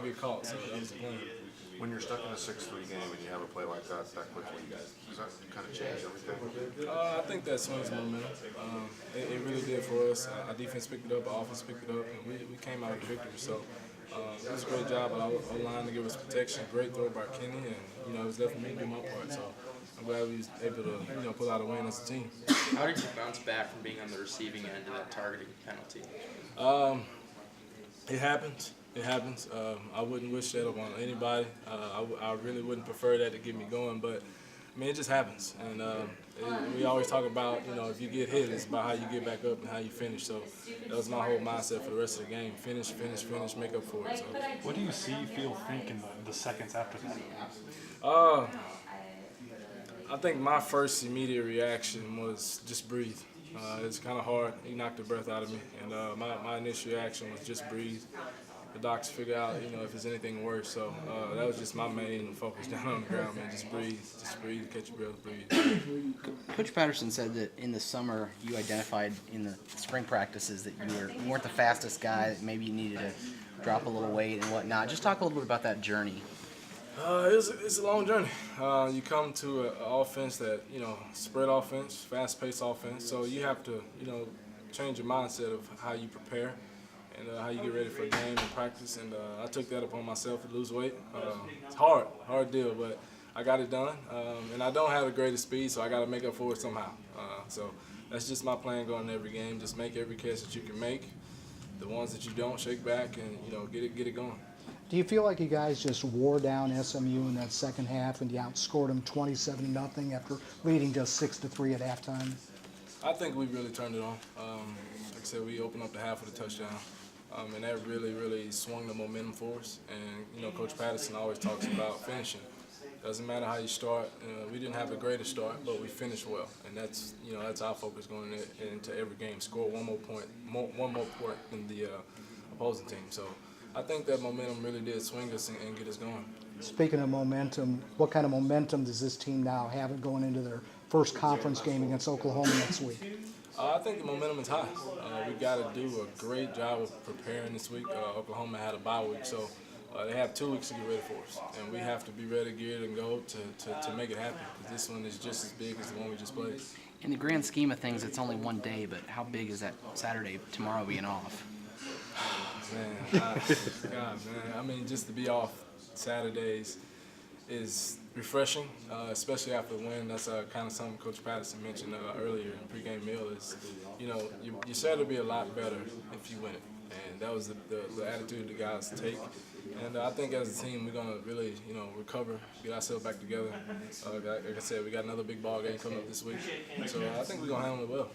get caught, so that was the plan. When you're stuck in a 6-3 game and you have a play like that quickly, does that kind of change everything? I think that swings momentum. It really did for us. Our defense picked it up, our offense picked it up, and we came out with the victory. So it was a great job by our line to give us protection. Great throw by Kenny, and it was definitely me to do my part. So I'm glad we was able to pull out a win as a team. How did you bounce back from being on the receiving end of that targeting penalty? It happens. It happens. I wouldn't wish that upon anybody. I really wouldn't prefer that to get me going, but I mean, it just happens. And we always talk about, if you get hit, it's about how you get back up and how you finish. So that was my whole mindset for the rest of the game: finish, finish, finish, make up for it. So. What do you see, feel, think in the seconds after that? I think my first immediate reaction was just breathe. It's kind of hard. He knocked the breath out of me, and my initial reaction was just breathe. The docs figure out, if there's anything worse. So that was just my main focus down on the ground, man. Just breathe, catch your breath, breathe. Coach Patterson said that in the summer you identified in the spring practices that you weren't the fastest guy, that maybe you needed to drop a little weight and whatnot. Just talk a little bit about that journey. It's a long journey. You come to an offense that, spread offense, fast-paced offense. So you have to, change your mindset of how you prepare and how you get ready for a game and practice. And I took that upon myself to lose weight. It's hard deal, but I got it done. And I don't have the greatest speed, so I got to make up for it somehow. So that's just my plan going into every game. Just make every catch that you can make. The ones that you don't, shake back and, get it going. Do you feel like you guys just wore down SMU in that second half and you outscored them 27-0 after leading just 6-3 at halftime? I think we really turned it on. Like I said, we opened up the half with a touchdown, and that really swung the momentum for us. And Coach Patterson always talks about finishing. Doesn't matter how you start. We didn't have the greatest start, but we finished well, and that's our focus going into every game. Score one more point than the opposing team. So I think that momentum really did swing us and get us going. Speaking of momentum, what kind of momentum does this team now have going into their first conference game against Oklahoma next week? I think the momentum is high. We got to do a great job of preparing this week. Oklahoma had a bye week, so they have 2 weeks to get ready for us, and we have to be ready, geared, and go to make it happen. Because this one is just as big as the one we just played. In the grand scheme of things, it's only one day, but how big is that Saturday, tomorrow being off? Man, God, man. I mean, just to be off Saturdays is refreshing, especially after the win. That's kind of something Coach Patterson mentioned earlier in pregame meal is, your Saturday will be a lot better if you win it. And that was the attitude the guys take. And I think as a team, we're going to really, recover, get ourselves back together. Like I said, we got another big ball game coming up this week. So I think we're going to handle it well.